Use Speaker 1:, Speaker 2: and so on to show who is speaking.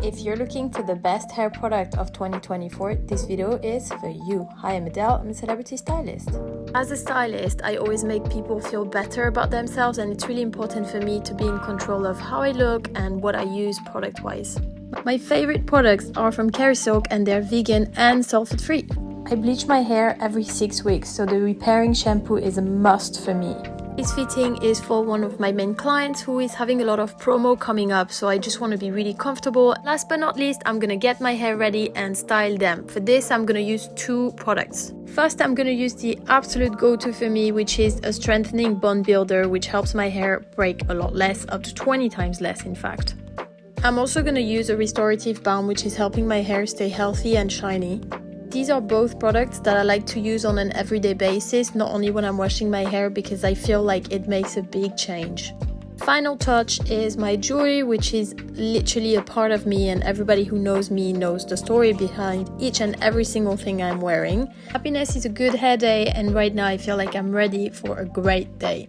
Speaker 1: If you're looking for the best hair product of 2024, this video is for you. Hi, I'm Adele, I'm a celebrity stylist. As a stylist, I always make people feel better about themselves, and it's really important for me to be in control of how I look and what I use product-wise. My favorite products are from KERASILK and they're vegan and sulfate-free. I bleach my hair every 6 weeks, so the repairing shampoo is a must for me. This fitting is for one of my main clients who is having a lot of promo coming up, so I just want to be really comfortable. Last but not least, I'm gonna get my hair ready and style them. For this, I'm gonna use 2 products. First, I'm gonna use the absolute go-to for me, which is a strengthening bond builder, which helps my hair break a lot less, up to 20 times less in fact. I'm also gonna use a restorative balm, which is helping my hair stay healthy and shiny. These are both products that I like to use on an everyday basis, not only when I'm washing my hair, because I feel like it makes a big change. Final touch is my jewelry, which is literally a part of me, and everybody who knows me knows the story behind each and every single thing I'm wearing. Happiness is a good hair day, and right now I feel like I'm ready for a great day.